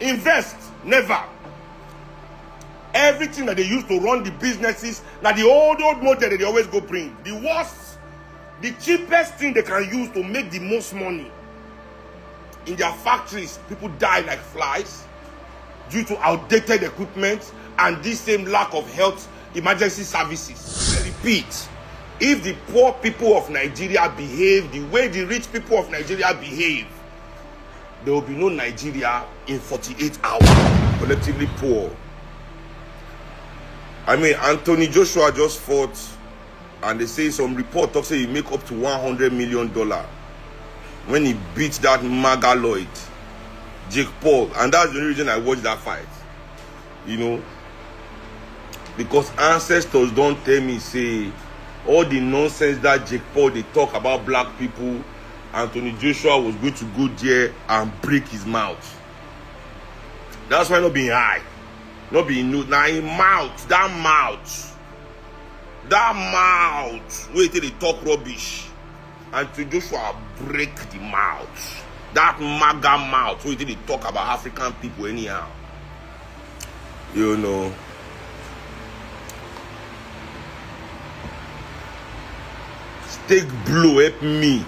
Invest, never. Everything that they use to run the businesses, now the old model that they always go bring. The worst, the cheapest thing they can use to make the most money. In their factories, people die like flies due to outdated equipment and this same lack of health emergency services. I repeat, if the poor people of Nigeria behave the way the rich people of Nigeria behave, there will be no Nigeria in 48 hours. Collectively poor. I mean, Anthony Joshua just fought, and they say some report talks say he make up to $100 million when he beat that MAGA Lloyd, Jake Paul, and that's the only reason I watched that fight. You know, because ancestors don't tell me say all the nonsense that Jake Paul they talk about black people, Anthony Joshua was going to go there and break his mouth. That's why not being high, not being new. Now in mouth, that mouth, wait till they talk rubbish. Anthony Joshua break the mouth. That MAGA mouth, wait till they talk about African people anyhow. You know. Steak blow help me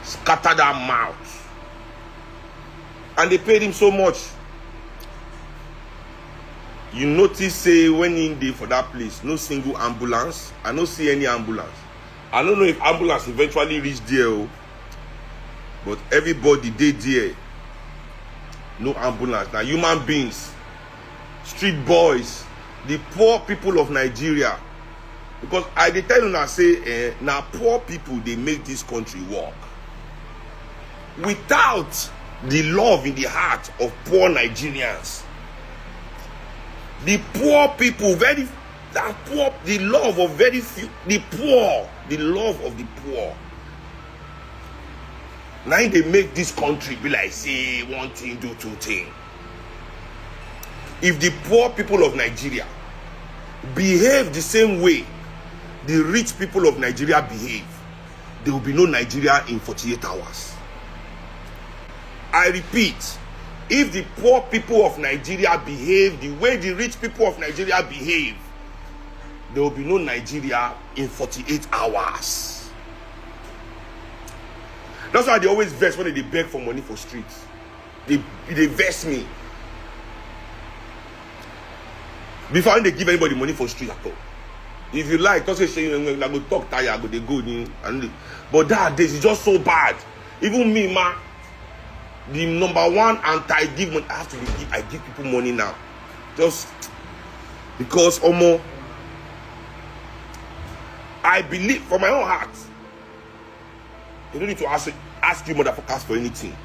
scatter that mouth. And they paid him so much. You notice, say, when in there for that place, no single ambulance. I don't see any ambulance. I don't know if ambulance eventually reached there, but everybody did there. No ambulance. Now, human beings, street boys, the poor people of Nigeria. Because I dey tell you now, say, now poor people, they make this country work. Without the love in the heart of poor Nigerians, the poor people, the love of very few, the love of the poor. Now they make this country be like, say, one thing, do two things. If the poor people of Nigeria behave the same way the rich people of Nigeria behave, there will be no Nigeria in 48 hours. I repeat, if the poor people of Nigeria behave the way the rich people of Nigeria behave, there will be no Nigeria in 48 hours. That's why they always vex when they beg for money for streets. They vex me. Before they give anybody money for street at all. If you like, don't say I go talk tired, I go they go in. But that days is just so bad. Even me, man, the number one anti-give money, I have to give. I give people money now, just because I believe from my own heart. They don't need to ask you motherfuckers for anything.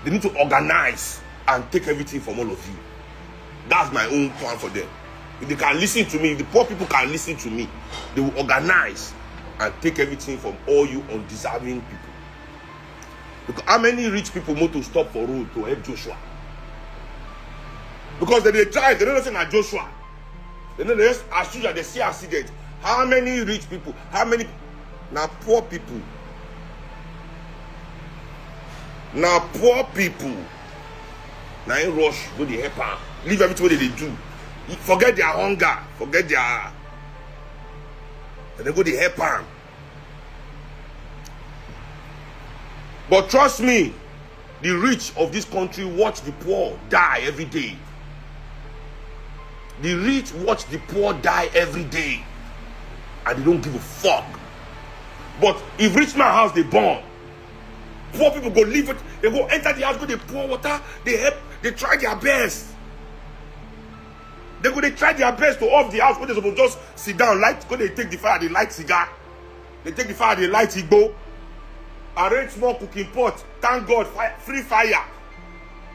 They need to organize and take everything from all of you. That's my own plan for them. If they can listen to me, if the poor people can listen to me, they will organize and take everything from all you undeserving people. Because how many rich people want to stop for road to help Joshua? Because they try, they don't listen to Joshua. They know just as soon as they see accident. How many rich people? How many? Now poor people. Now poor people. Now in rush, go the help. Leave everything what they do. Forget their hunger. Forget their. And they go the help. But trust me, the rich of this country watch the poor die every day. The rich watch the poor die every day. And they don't give a fuck. But if rich man house they burn, poor people go leave it, they go enter the house, go they pour water, they help, they try their best. They try their best to off the house when they supposed to just sit down, light, go they take the fire, they light cigar. They take the fire, they light Igbo. Arrange small cooking pot. Thank God, free fire.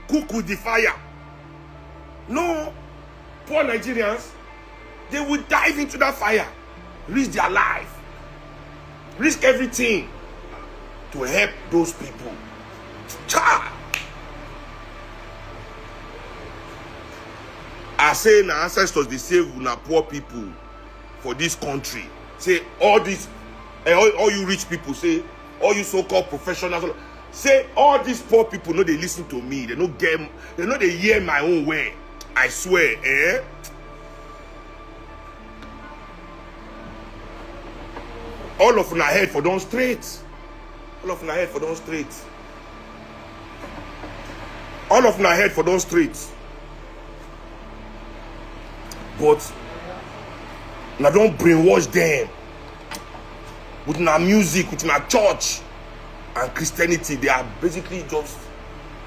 Cook with the fire. No, poor Nigerians, they will dive into that fire, risk their life, risk everything to help those people. Cha! I say na ancestors they save na poor people for this country. Say all this, all you rich people say. All you so-called professionals, Say all these poor people know they listen to me. They know they hear my own way. I swear, eh? All of una head for down straight. All of una head for down straight. All of una head for down straight. But now don't brainwash them with na music, with na church and Christianity. They are basically just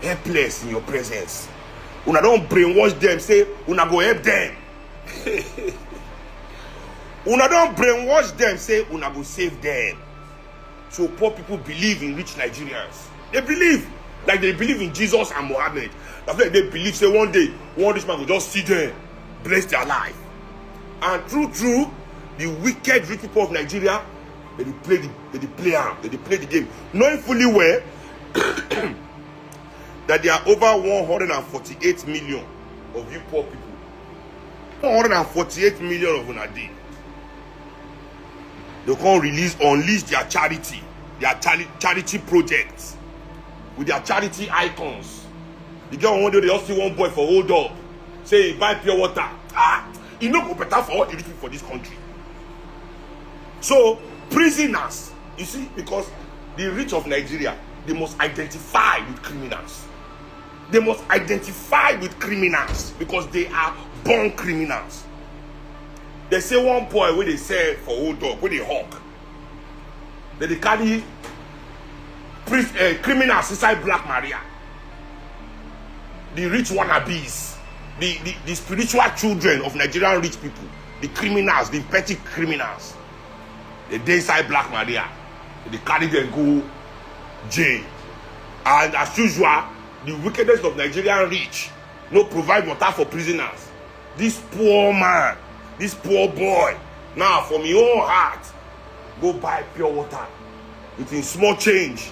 helpless in your presence. Una don't brainwash them. Say una go help them. Una don't brainwash them. Say una go save them. So poor people believe in rich Nigerians. They believe like they believe in Jesus and Muhammad. That's why they believe. Say one day one rich man will just see them, bless their life. And true, the wicked rich people of Nigeria, they play the game, knowing fully well that there are over 148 million of you poor people. 148 million of unadi. They can't unleash their charity projects with their charity icons. The girl one day they all see one boy for hold up, say buy pure water. It no go better for all the rich people for this country. So prisoners, you see, because the rich of Nigeria, they must identify with criminals. They must identify with criminals because they are born criminals. They say one boy where they say for hold up, where they hawk. They carry criminals inside Black Maria. The rich wannabes, the spiritual children of Nigerian rich people, the criminals, the petty criminals. They inside Black Maria. They carry them go jail. And as usual, the wickedness of Nigerian rich no provide water for prisoners. This poor man, this poor boy, now from your own heart, go buy pure water within small change,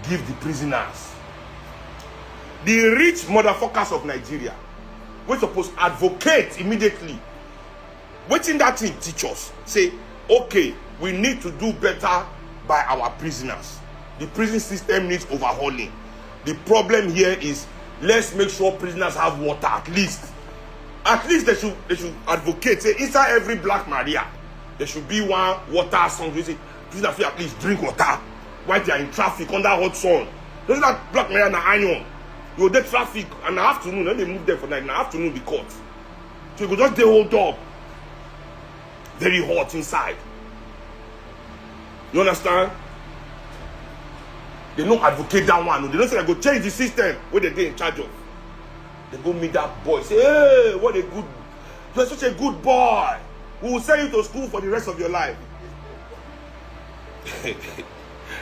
give the prisoners. The rich motherfuckers of Nigeria, we're supposed to advocate immediately. Waiting that thing teach us. Say, okay, we need to do better by our prisoners. The prison system needs overhauling. The problem here is let's make sure prisoners have water at least. At least they should advocate. Say inside every Black Maria, there should be one water song. They say prisoners should at least drink water while they are in traffic under hot sun. Don't that Black Maria na iron. You get traffic in the afternoon, then they move there for night. In the afternoon, be caught. So you go just they hold up. Very hot inside. You understand? They don't advocate that one. They don't say they go change the system where they in charge of. They go meet that boy. Say, hey, what a good, you're such a good boy. We will send you to school for the rest of your life.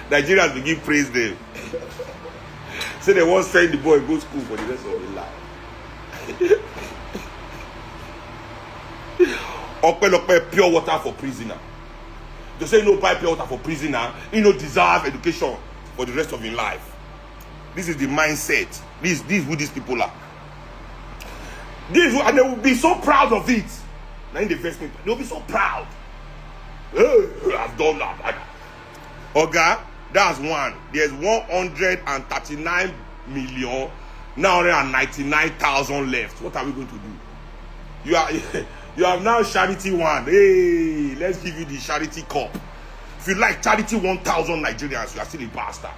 Nigerians begin praise them. Say they won't send the boy go to school for the rest of his life. Open pure water for prisoner. They say no buy pure water for prisoner. He no deserve education for the rest of his life. This is the mindset. This who these people are. And they will be so proud of it. Now in the investment, they will be so proud. Hey, I've done that. Okay, that's one. There's 139,999,000 left. What are we going to do? You have now charity one. Hey, let's give you the charity cup. If you like charity 1,000 Nigerians, you are still a bastard.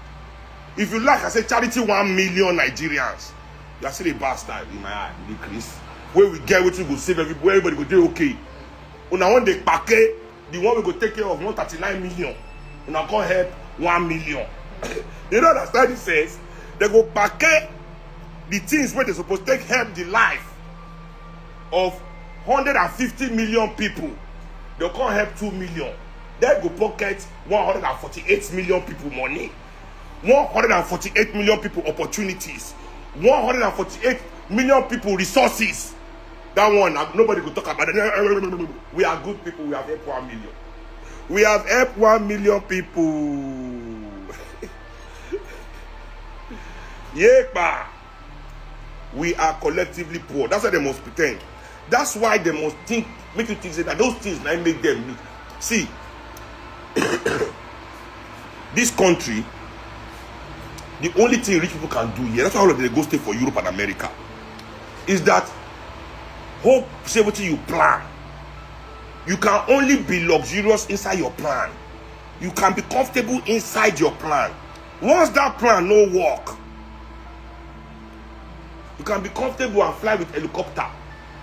If you like, I say charity 1 million Nigerians, you are still a bastard in my eye. Decrease. Where we get what we go save everybody go do okay. Una one day packet, the one we go take care of 139 million. Una can't help 1 million. You know what study says? They go packet the things where they supposed to take help the life of 150 million people. They can't help 2 million. They go pocket 148 million people money. 148 million people opportunities. 148 million people resources. That one, nobody could talk about it. We are good people. We have helped 1 million. We have helped 1 million people. Yeah, we are collectively poor. That's why they must pretend. That's why they must think, make you think that those things might make them meet. See, this country The only thing rich people can do here, that's why all of them go stay for Europe and America, is that hope, say what you plan. You can only be luxurious inside your plan. You can be comfortable inside your plan. Once that plan no work, you can be comfortable and fly with helicopter.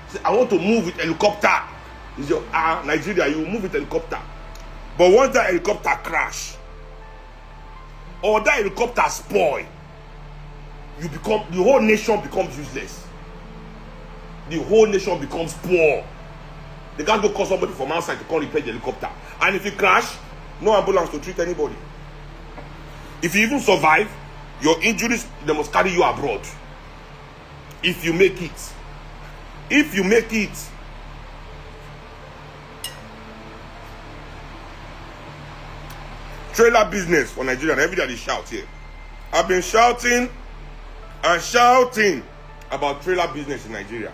Say, I want to move with helicopter. Is your Nigeria, you move with helicopter. But once that helicopter crash, or that helicopter spoil, you become, the whole nation becomes useless. The whole nation becomes poor. They can't go call somebody from outside to come repair the helicopter. And if you crash, no ambulance to treat anybody. If you even survive, your injuries, they must carry you abroad. If you make it. If you make it. Trailer business for Nigeria, and everybody shout here. I've been shouting and shouting about trailer business in Nigeria.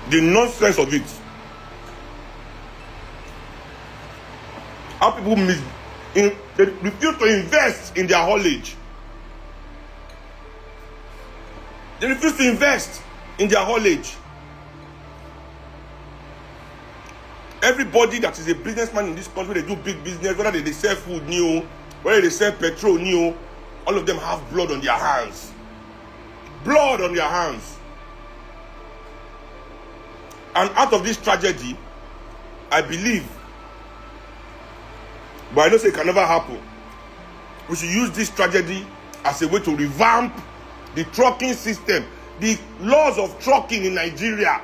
The nonsense of it. How people they refuse to invest in their haulage. They refuse to invest in their haulage. Everybody that is a businessman in this country, they do big business, whether they sell food new, whether they sell petrol new, all of them have blood on their hands. Blood on their hands. And out of this tragedy, I believe, but I know say it can never happen, we should use this tragedy as a way to revamp the trucking system, the laws of trucking in Nigeria.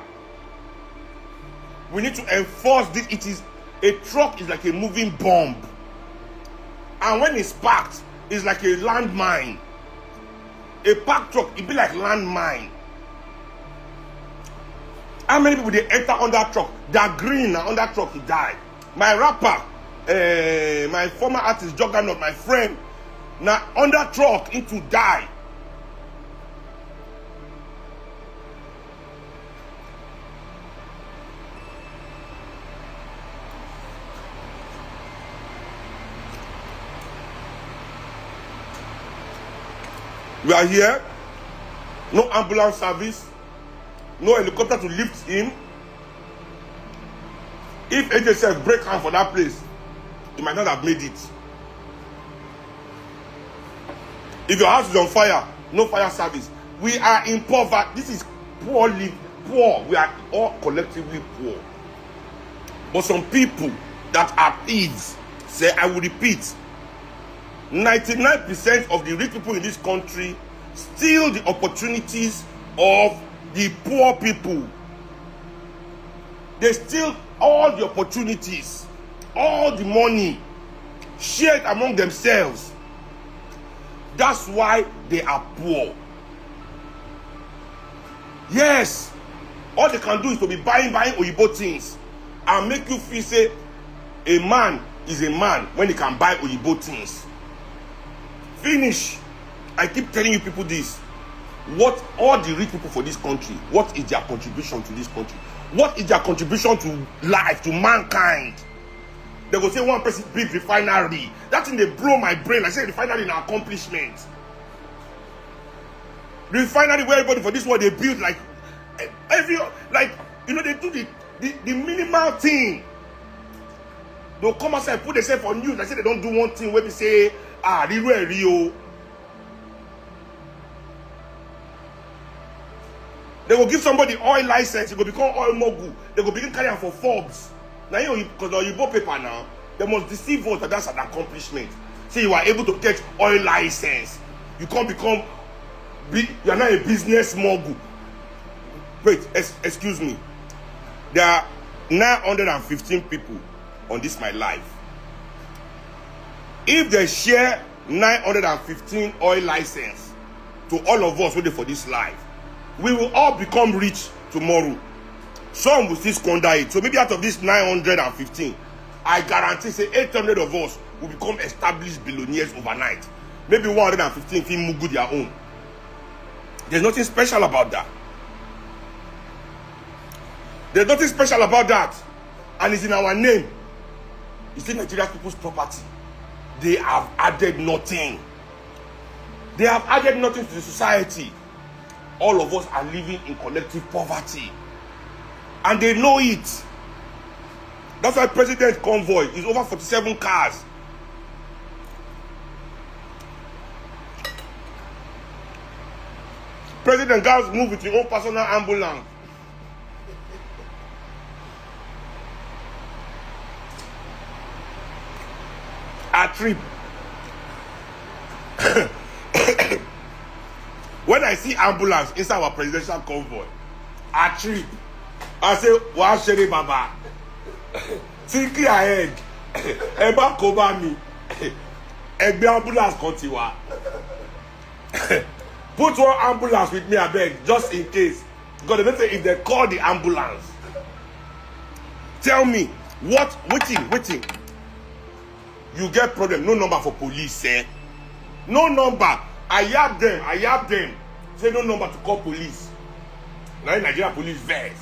We need to enforce this. It is, a truck is like a moving bomb. And when it's parked, it's like a landmine. A parked truck, it be like landmine. How many people they enter on that truck? They're green on that truck, he died. My rapper, my former artist, Juggernaut, my friend, now on that truck, into die. We are here, no ambulance service, no helicopter to lift him. If HSF break hand for that place, he might not have made it. If your house is on fire, no fire service. We are in poverty. This is poor. We are all collectively poor. But some people that are thieves say, I will repeat, 99% of the rich people in this country steal the opportunities of the poor people. They steal all the opportunities, all the money, share it among themselves. That's why they are poor. Yes, all they can do is to be buying Oyibo things and make you feel say a man is a man when he can buy Oyibo things. Finish. I keep telling you people this. What all the rich people for this country, what is their contribution to this country? What is their contribution to life, to mankind? They go say one person build refinery. That thing they blow my brain. I say refinery is an accomplishment. Refinery where everybody for this world they build like every, like, you know, they do the minimal thing. They'll come outside, put themselves on news. I say they don't do one thing where they say, Rio. They will give somebody oil license, it will become oil mogul. They will begin carrying for Forbes. Now, you know, because you bought paper now, they must deceive us that that's an accomplishment. Say you are able to get oil license. You can't become, you are not a business mogul. Wait, excuse me. There are 915 people on this my life. If they share 915 oil license to all of us waiting for this life, we will all become rich tomorrow. Some will still squander it. So maybe out of this 915, I guarantee say 800 of us will become established billionaires overnight. Maybe 115 feel mugu their own. There's nothing special about that. There's nothing special about that. And it's in our name. It's still Nigerian people's property. They have added nothing. They have added nothing to the society. All of us are living in collective poverty. And they know it. That's why President Convoy is over 47 cars. President Gaz move with your own personal ambulance. A trip. When I see ambulance inside our presidential convoy, a trip, I say, "Wa shere baba." Think ahead. Eba koba mi. Egbe ambulance kan ti wa. Put one ambulance with me, I beg, just in case. Because they say if they call the ambulance, tell me what waiting. You get problem, no number for police, eh? No number. I yab them. Say no number to call police. Now in Nigeria police verse.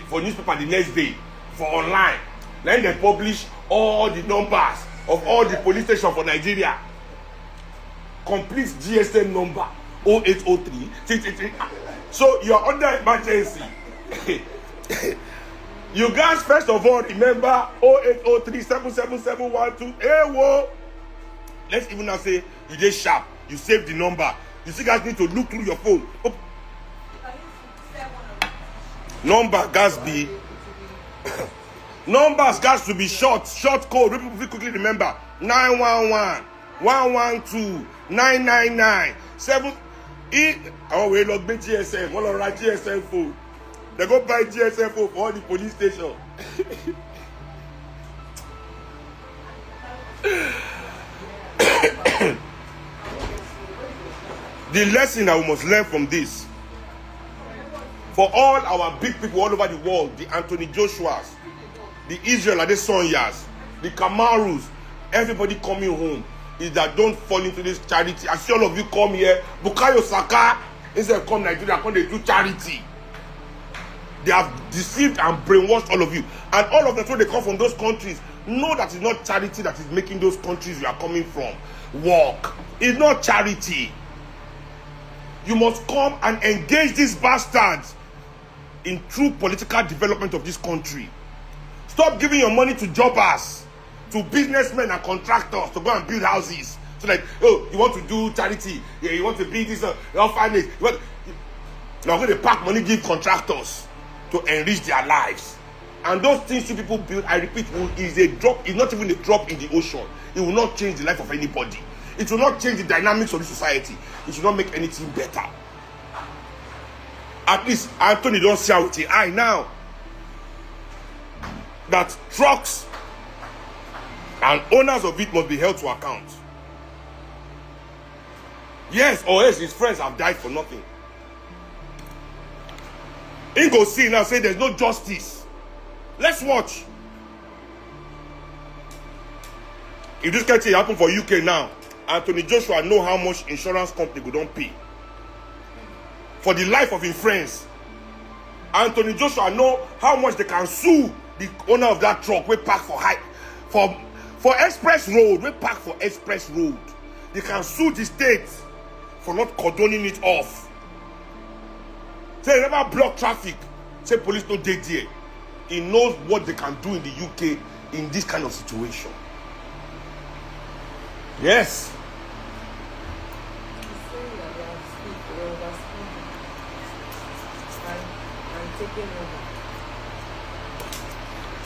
For newspaper the next day, for online. Then they publish all the numbers of all the police stations for Nigeria. Complete GSM number 0803 683. So you're under emergency. You guys first of all remember 0803 77712. Hey, whoa. Let's even now say you just sharp. You save the number. You see, guys need to look through your phone. Oh. Number gas be numbers gas to be short code. People quickly remember 911 112 999 7. I will log my GSM. One of our GSM phone. They go buy GSM phone for all the police station. The lesson that we must learn from this, for all our big people all over the world, the Anthony Joshuas, the Israel Adesanyas, the Kamarus, everybody coming home, is that don't fall into this charity. I see all of you come here, Bukayo Saka, instead of come Nigeria, come they do charity. They have deceived and brainwashed all of you. And all of them, when they come from those countries, know that it's not charity that is making those countries you are coming from work. It's not charity. You must come and engage these bastards in true political development of this country. Stop giving your money to jobbers, to businessmen and contractors to go and build houses. So like, oh, you want to do charity, yeah, you want to build this, orphanage. You're going to pack money, give contractors to enrich their lives. And those things you people build, I repeat, is a drop. It's not even a drop in the ocean. It will not change the life of anybody. It will not change the dynamics of the society. It will not make anything better. At least Anthony don't see out with the eye now that trucks and owners of it must be held to account. Yes, or else his friends have died for nothing. He go see now, say there's no justice. Let's watch. If this kind of thing happen for UK now, Anthony Joshua know how much insurance company go don't pay for the life of his friends. Anthony Joshua know how much they can sue the owner of that truck we park for express road. We park for express road. They can sue the state for not cordoning it off. Say they never block traffic. Say police no dey there. He knows what they can do in the UK in this kind of situation. Yes.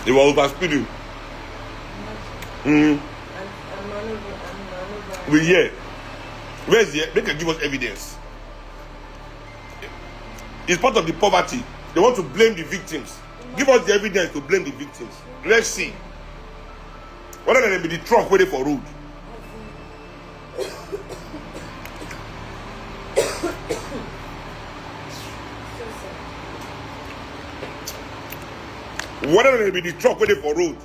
They were overspeeding. We hear. Where's the? They can give us evidence. It's part of the poverty. They want to blame the victims. Give us the evidence to blame the victims. Let's see. Whether there be the truck waiting for road. Whether there be the truck waiting for road.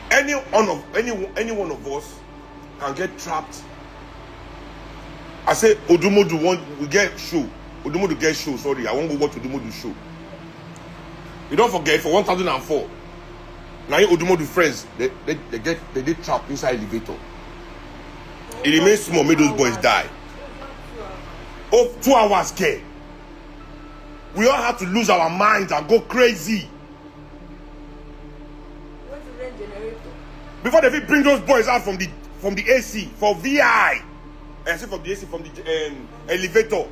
Any one of us can get trapped. I say Odumodu we get show. Odumodu get show. Sorry, I won't go watch Odumodu show. You don't forget for 1004. Now Odumodu friends, they did trapped inside elevator. It remains small, made those boys die. Oh, 2 hours care. We all have to lose our minds and go crazy. Before they bring those boys out from the AC for VI. I say from the AC, from the elevator.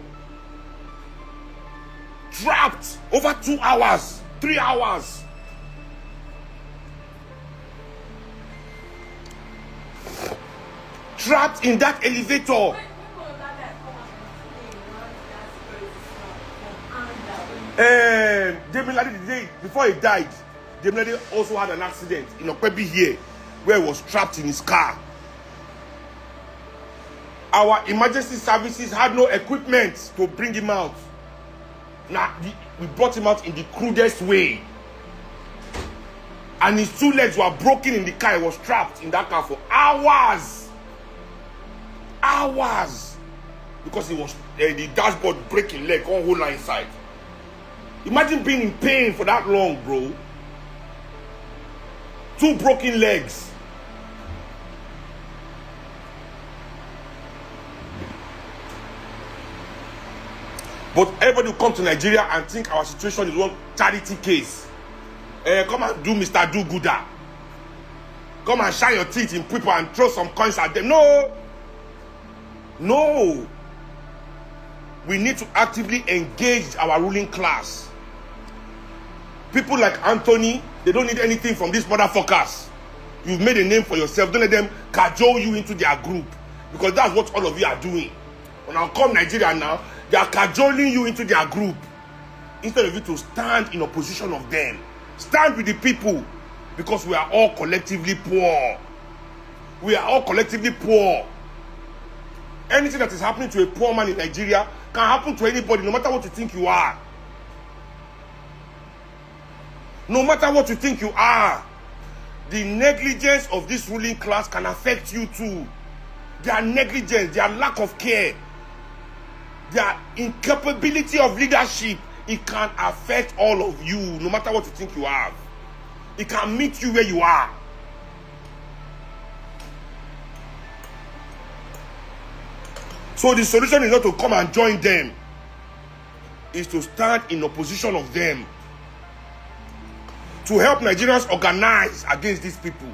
Trapped over 2 hours, 3 hours. Trapped in that elevator. Demilade, the day before he died, Demilade also had an accident in Okwebi here, where he was trapped in his car. Our emergency services had no equipment to bring him out. Now, we brought him out in the crudest way. And his 2 legs were broken in the car. He was trapped in that car for hours. Hours. Because he was the dashboard breaking leg, one whole line inside. Imagine being in pain for that long, bro. 2 broken legs. But everybody will come to Nigeria and think our situation is one charity case. Come and do Mr. Do-Gooder. Come and shine your teeth in people and throw some coins at them. No. No. We need to actively engage our ruling class. People like Anthony, they don't need anything from these motherfuckers. You've made a name for yourself. Don't let them cajole you into their group. Because that's what all of you are doing. When I come Nigeria now, they are cajoling you into their group. Instead of you to stand in opposition of them. Stand with the people. Because we are all collectively poor. We are all collectively poor. Anything that is happening to a poor man in Nigeria can happen to anybody, no matter what you think you are. No matter what you think you are. The negligence of this ruling class can affect you too. Their negligence, their lack of care, their incapability of leadership, it can affect all of you, no matter what you think you have. It can meet you where you are. So the solution is not to come and join them. It's to stand in opposition of them. To help Nigerians organize against these people.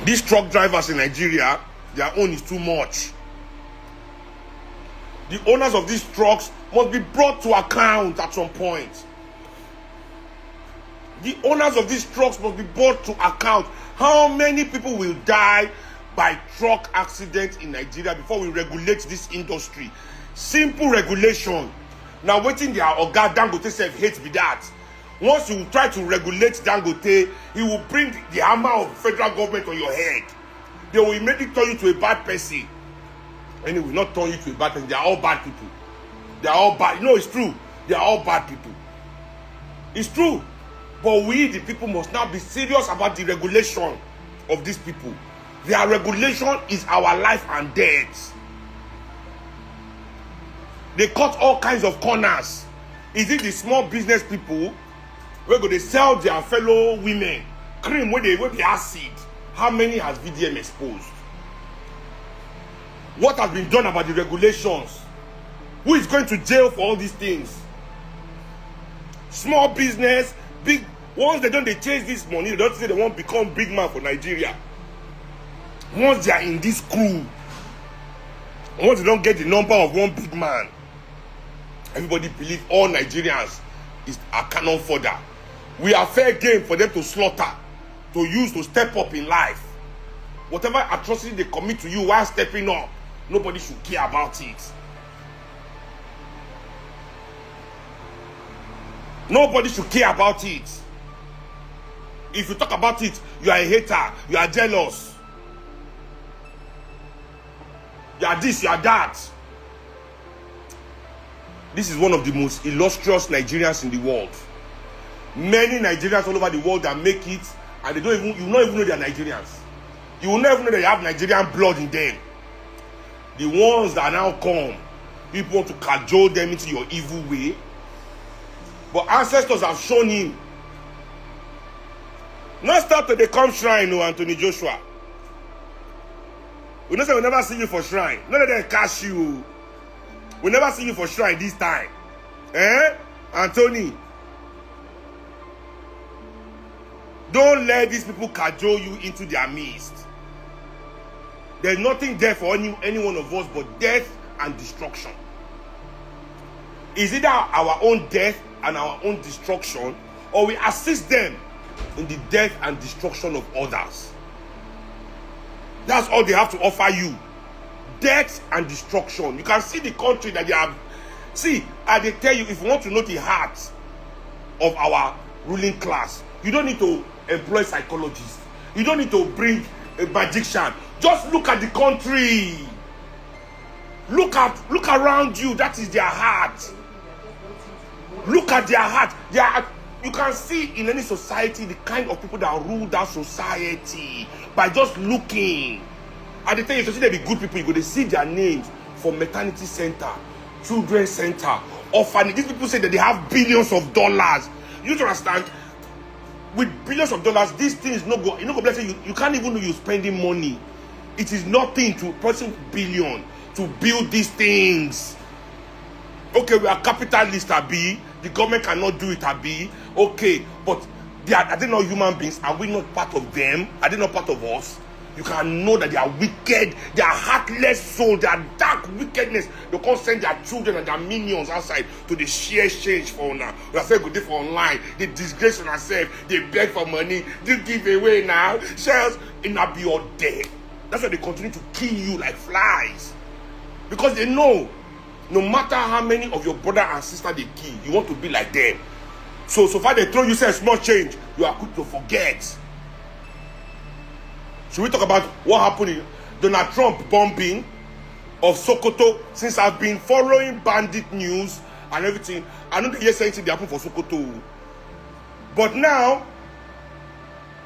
These truck drivers in Nigeria, their own is too much. The owners of these trucks must be brought to account at some point. The owners of these trucks must be brought to account. How many people will die by truck accidents in Nigeria before we regulate this industry? Simple regulation. Now waiting there, Oga Dangote self hates be that. Once you try to regulate Dangote, he will bring the hammer of federal government on your head. They will immediately turn you to a bad person. And they will not turn you to a bad person. They are all bad people. They are all bad. You know, it's true. They are all bad people. It's true. But we, the people, must now be serious about the regulation of these people. Their regulation is our life and death. They cut all kinds of corners. Is it the small business people where go they sell their fellow women cream where they acid? How many has VDM exposed? What has been done about the regulations? Who is going to jail for all these things? Small business, big. Once they don't, they chase this money. They don't say they won't become big man for Nigeria. Once they are in this crew, once they don't get the number of one big man, everybody believe all Nigerians are cannon fodder. We are fair game for them to slaughter, to use to step up in life. Whatever atrocity they commit to you while stepping up, nobody should care about it. Nobody should care about it. If you talk about it, you are a hater, you are jealous. are this, you are that. This is one of the most illustrious Nigerians in the world. Many Nigerians all over the world that make it, and you will not even know they are Nigerians. You will never know that they have Nigerian blood in them. The ones that now come, people want to cajole them into your evil way. But ancestors have shown him. Not start to the come shrine, no, Anthony Joshua. We know say we never see you for shrine. None of them catch you. We never see you for shrine this time. Anthony? Don't let these people cajole you into their midst. There's nothing there for any one of us but death and destruction. Is either our own death and our own destruction, or we assist them in the death and destruction of others. That's all they have to offer you. Death and destruction. You can see the country that they have. See, they tell you, if you want to know the heart of our ruling class, you don't need to employ psychologists. You don't need to bring a magician. Just look at the country. Look around you. That is their heart. Look at their heart. You can see in any society the kind of people that rule that society by just looking. And they tell you, they be good people. You go to see their names for maternity center, children's center, orphanage. These people say that they have billions of dollars. You need to understand. With billions of dollars, these things no go. You know, bless you. You can't even know you're spending money. It is nothing to a person billion to build these things. Okay, we are capitalists, Abi. The government cannot do it, Abi. Okay, but are they not human beings? Are we not part of them? Are they not part of us? You can know that they are wicked. They are heartless souls. They are dark wickedness. They can't send their children and their minions outside to the share change for now. We are saying good day for online. They disgrace on ourselves. They beg for money. They give away now. Shares in a be your dead. That's why they continue to kill you like flies. Because they know no matter how many of your brother and sister they kill, you want to be like them. So far they throw you say small change, you are quick to forget. Should we talk about what happened in Donald Trump bombing of Sokoto? Since I've been following bandit news and everything, I don't hear anything that happened for Sokoto. But now,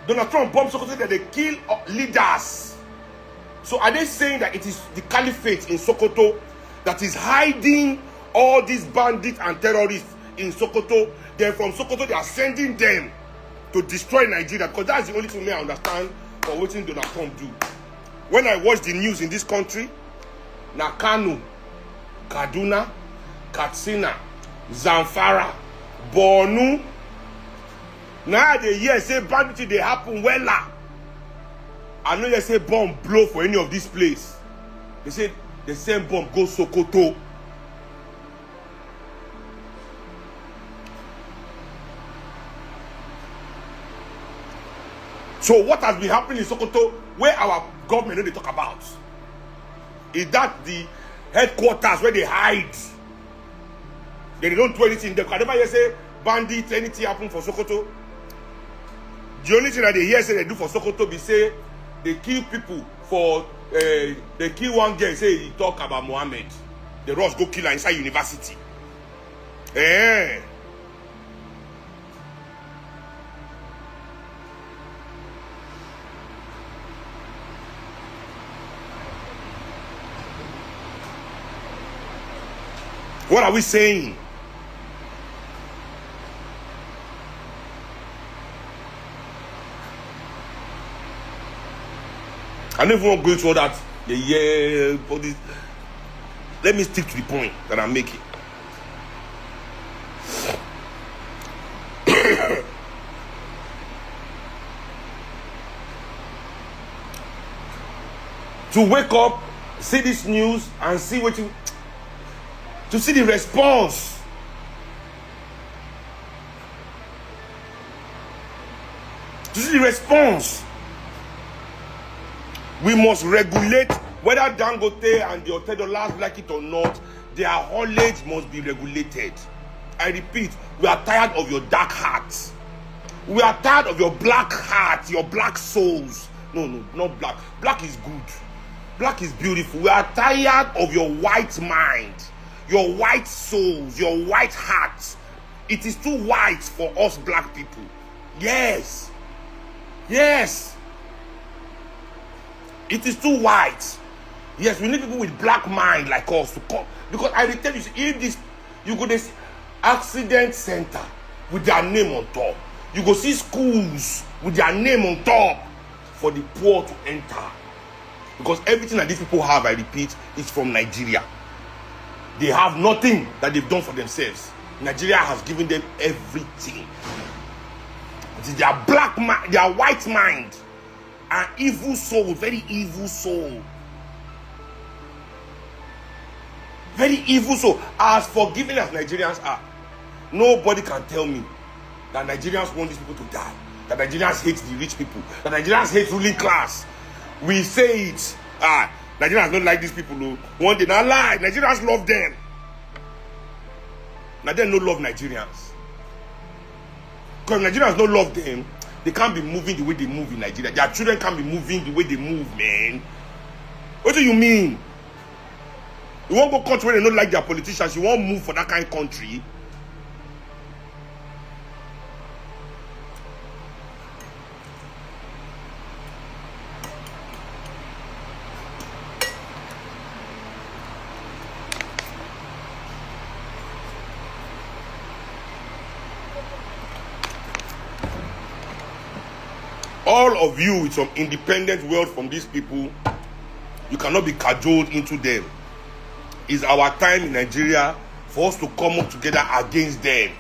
Donald Trump bombed Sokoto that they kill leaders. So are they saying that it is the caliphate in Sokoto that is hiding all these bandits and terrorists in Sokoto? Then from Sokoto, they are sending them to destroy Nigeria, because that's the only thing I understand for what Donald Trump do. When I watch the news in this country, Nakano, Kaduna, Katsina, Zamfara, Borno, now they hear say banditry they happen wella. I know they say bomb blow for any of this place. They say the same bomb go Sokoto. So what has been happening in Sokoto, where our government they talk about? Is that the headquarters where they hide? They don't do anything. They can never say bandits, anything happen for Sokoto. The only thing that they hear say they do for Sokoto be say they kill people for they kill one girl, say he talk about Muhammad. The rush go kill her inside university. What are we saying? I don't even want to go into all that. All this. Let me stick to the point that I'm making. To wake up, see this news, and see what you. To see the response. To see the response. We must regulate, whether Dangote and the Otedolas like it or not, their haulage must be regulated. I repeat, we are tired of your dark hearts. We are tired of your black heart, your black souls. No, not black. Black is good. Black is beautiful. We are tired of your white mind, your white souls, your white hearts. It is too white for us black people. Yes. Yes. It is too white. Yes, we need people with black mind like us to come. Because I will tell you, if this, you go to accident center with their name on top. You go see schools with their name on top for the poor to enter. Because everything that these people have, I repeat, is from Nigeria. They have nothing that they've done for themselves. Nigeria has given them everything. It is their black mind, their white mind, an evil soul, very evil soul. Very evil soul. As forgiving as Nigerians are, nobody can tell me that Nigerians want these people to die. That Nigerians hate the rich people. That Nigerians hate ruling class. We say it. Nigerians don't like these people. No. One day, not lie. Nigerians love them. Now they don't love Nigerians. Because Nigerians don't love them, they can't be moving the way they move in Nigeria. Their children can't be moving the way they move, man. What do you mean? You won't go country where they don't like their politicians. You won't move for that kind of country. All of you with some independent wealth from these people, you cannot be cajoled into them. It's our time in Nigeria for us to come up together against them.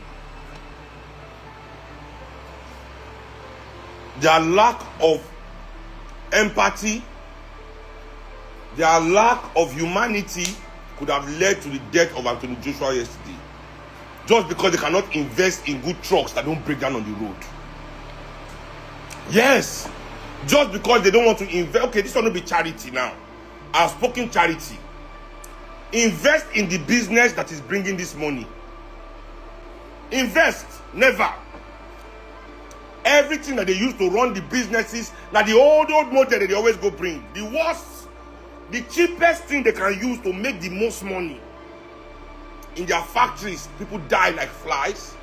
Their lack of empathy, their lack of humanity could have led to the death of Anthony Joshua yesterday. Just because they cannot invest in good trucks that don't break down on the road. Yes, just because they don't want to invest. Okay, this will not be charity now. I've spoken charity. Invest in the business that is bringing this money. Invest. Never. Everything that they use to run the businesses, now the old model that they always go bring. The worst, the cheapest thing they can use to make the most money. In their factories, people die like flies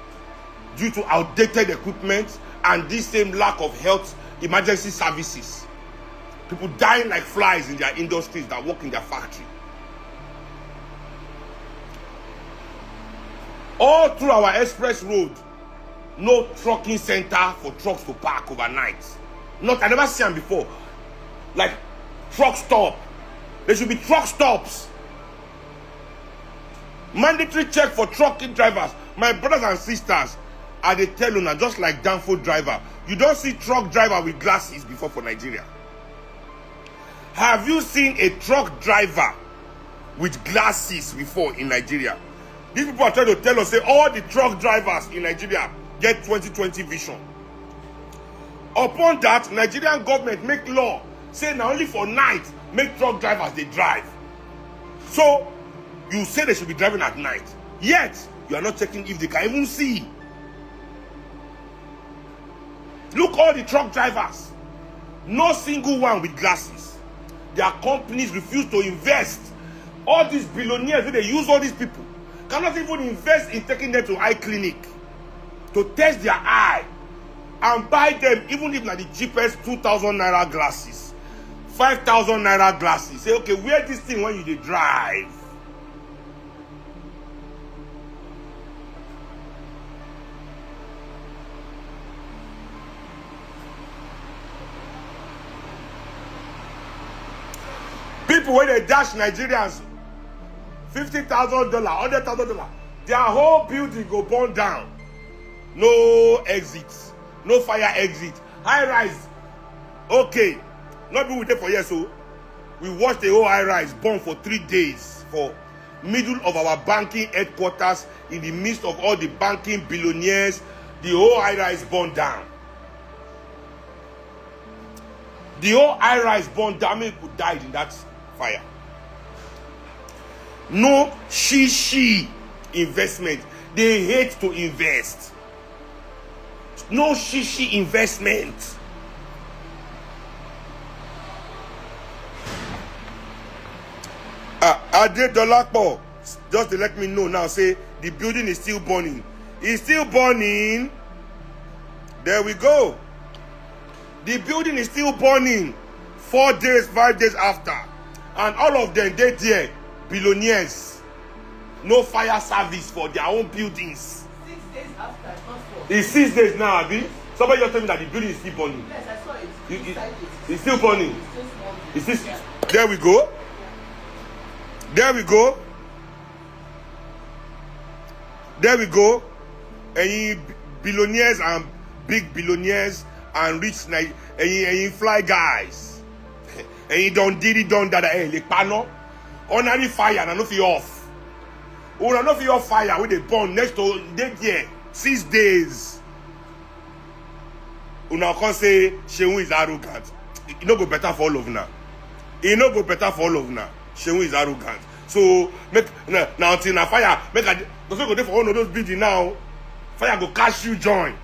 due to outdated equipment and this same lack of health emergency services. People dying like flies in their industries that work in their factory. All through our express road, no trucking center for trucks to park overnight. I never seen them before. Like truck stop. There should be truck stops. Mandatory check for trucking drivers. My brothers and sisters, are they tell you, just like Danfo driver, you don't see truck driver with glasses before for Nigeria. Have you seen a truck driver with glasses before in Nigeria? These people are trying to tell us, say all the truck drivers in Nigeria get 20/20 vision. Upon that, Nigerian government make law, say now only for night, make truck drivers they drive. So, you say they should be driving at night. Yet, you are not checking if they can even see. Look all the truck drivers. No single one with glasses. Their companies refuse to invest. All these billionaires, they use all these people, cannot even invest in taking them to eye clinic to test their eye and buy them, even if not the cheapest 2,000 naira glasses, 5,000 naira glasses. Say, okay, wear this thing when you drive. People when they dash Nigerians $50,000, $100,000, their whole building go burn down. No exits, no fire exit. High rise, okay. Not be with them for years, so we watched the whole high rise burn for 3 days for middle of our banking headquarters, in the midst of all the banking billionaires. The whole high rise burned down. The whole high rise burned down. Many people died in that fire. No shishi investment. They hate to invest. No shishi investment. Adedolapo, just to let me know now, say the building is still burning. It's still burning. There we go. The building is still burning 4 days, 5 days after. And all of them, they there, billionaires. No fire service for their own buildings. 6 days after, not 4. It's 6 days now, Abi. Somebody just told me that the building is still burning. Yes, I saw it. It's still burning. It's Is this? There we go. There we go. There we go. Any billionaires and big billionaires and rich any fly guys. Any don't did it done that le pano. Only fire and no feel off. Oh, no feel off fire with the burn next to that year 6 days. Una can say Seun is arrogant. It no go better for all of now. It no go better for all of now. Seun is arrogant. So make now until na fire make a don't go there for one of those buildings now. Fire go cash you join.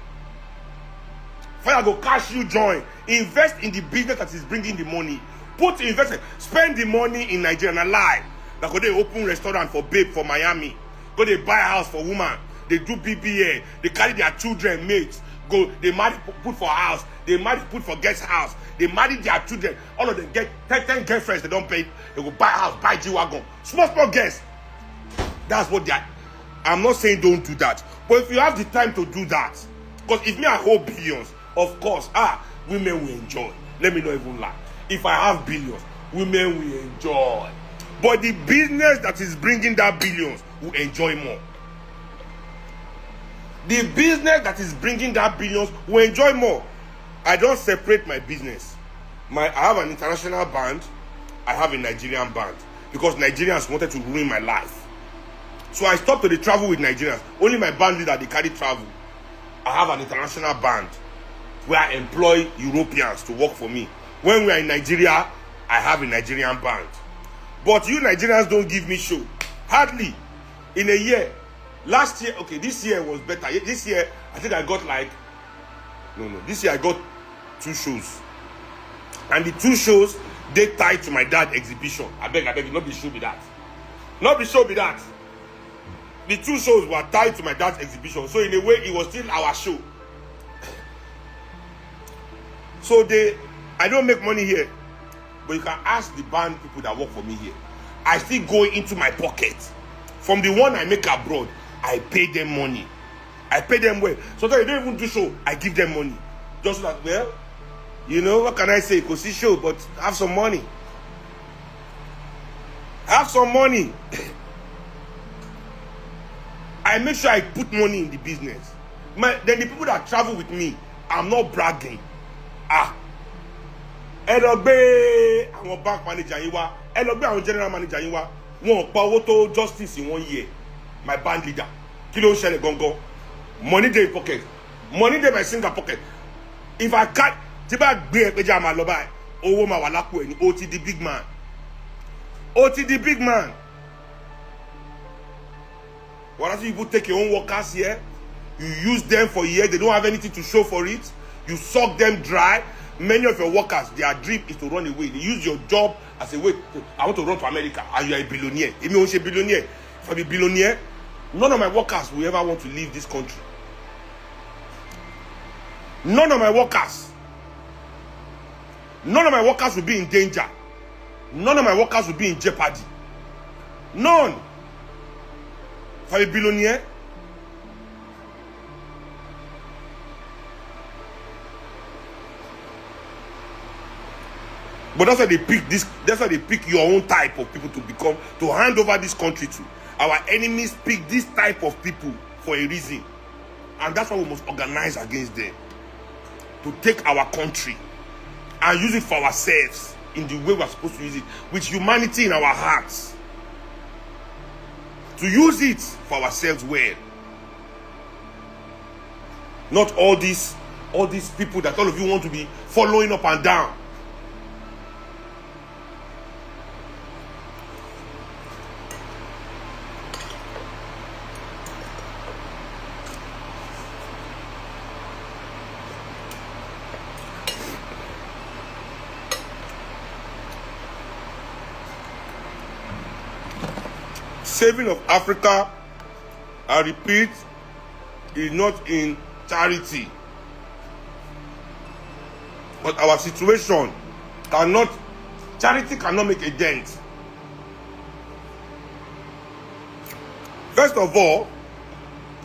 Fire go cash you join. Invest in the business that is bringing the money. Put investment. Spend the money in Nigeria. Na lie. Like go they open restaurant for babe for Miami. Go they buy a house for woman. They do BBA. They carry their children mates. Go they marry put for house. They marry put for guest house. They marry their children. All of them get 10 girlfriends. They don't pay. They go buy house, buy G-Wagon. Small girls. That's what they are. I'm not saying don't do that. But if you have the time to do that, because if me I hold billions, of course, women will enjoy. Let me not even lie. If I have billions, women will enjoy. But the business that is bringing that billions will enjoy more. The business that is bringing that billions will enjoy more. I don't separate my business. I have an international band. I have a Nigerian band. Because Nigerians wanted to ruin my life. So I stopped to the travel with Nigerians. Only my band leader, they carry travel. I have an international band where I employ Europeans to work for me. When we are in Nigeria, I have a Nigerian band. But you Nigerians don't give me show. Hardly. In a year. Last year, okay, this year was better. This year, I think I got like, this year I got 2 shows. And the 2 shows, they tied to my dad's exhibition. I beg, not be show be that. Not be show be that. The 2 shows were tied to my dad's exhibition. So in a way, it was still our show. So I don't make money here. But you can ask the band people that work for me here. I still go into my pocket. From the one I make abroad, I pay them money. I pay them well. So that they don't even do show, I give them money. Just so that, well, you know, what can I say? Because see show, but have some money. Have some money. I make sure I put money in the business. Then the people that travel with me, I'm not bragging. Elogbe àwọn bank manager yín wá, elogbe àwọn general manager yín wá, wọ́n pa owó tó justice in 1 year. My band leader. Kí ló ń ṣẹlẹ̀ gangan? Money dey pocket. Money dey my singer pocket. If I can't, tí bá gbé ẹ pé já máa lọ báyìí, owó máa wà lápò ẹ̀ ní OT the big man. OT the big man. What else people take your own workers here? You use them for years, they don't have anything to show for it. You suck them dry. Many of your workers, their dream is to run away. They use your job as a way to, I want to run to America, and you are a billionaire. If you want to be a billionaire, if I'm a billionaire, none of my workers will ever want to leave this country. None of my workers. None of my workers will be in danger. None of my workers will be in jeopardy. None. If I'm a billionaire, but that's why they pick this. That's why they pick your own type of people to become, to hand over this country to. Our enemies pick this type of people for a reason, and that's why we must organize against them to take our country and use it for ourselves in the way we're supposed to use it, with humanity in our hearts. To use it for ourselves well, not all these people that all of you want to be following up and down. saving of Africa, I repeat, is not in charity. But our situation charity cannot make a dent. First of all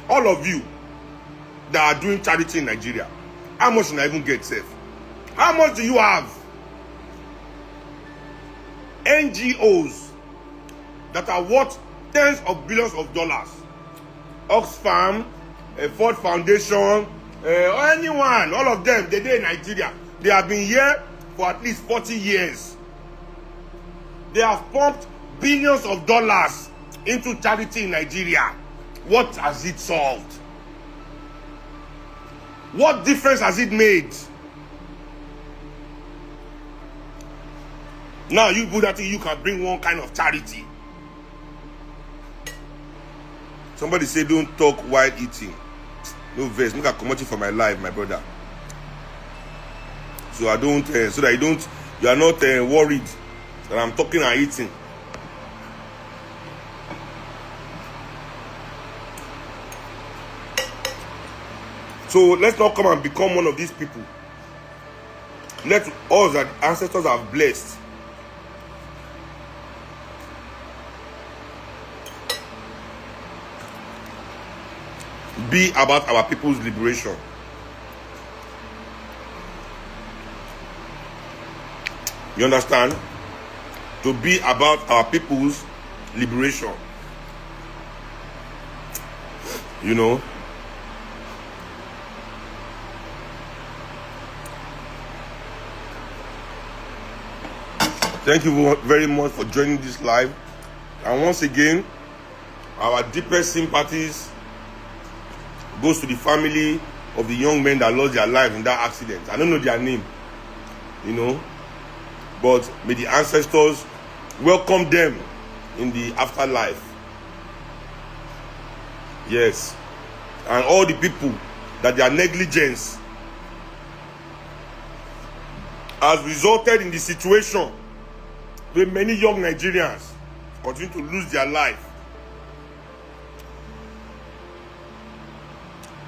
of you that are doing charity in Nigeria, how much can I even get safe? How much do you have? NGOs that are worth tens of billions of dollars. Oxfam, Ford Foundation, or anyone, all of them, they're in Nigeria. They have been here for at least 40 years. They have pumped billions of dollars into charity in Nigeria. What has it solved? What difference has it made? Now you do that, you can bring one kind of charity. Somebody say don't talk while eating. No verse, make a commotion for my life, my brother. So I don't, so that you are not worried that I'm talking and eating. So let's not come and become one of these people. Let us that ancestors have blessed be about our people's liberation. You understand? To be about our people's liberation. You know? Thank you very much for joining this live. And once again, our deepest sympathies goes to the family of the young men that lost their lives in that accident. I don't know their name, you know, but may the ancestors welcome them in the afterlife. Yes. And all the people that their negligence has resulted in the situation where many young Nigerians continue to lose their life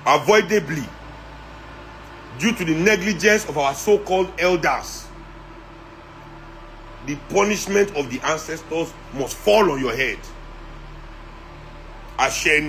avoidably due to the negligence of our so-called elders. The punishment of the ancestors must fall on your head. Asheni.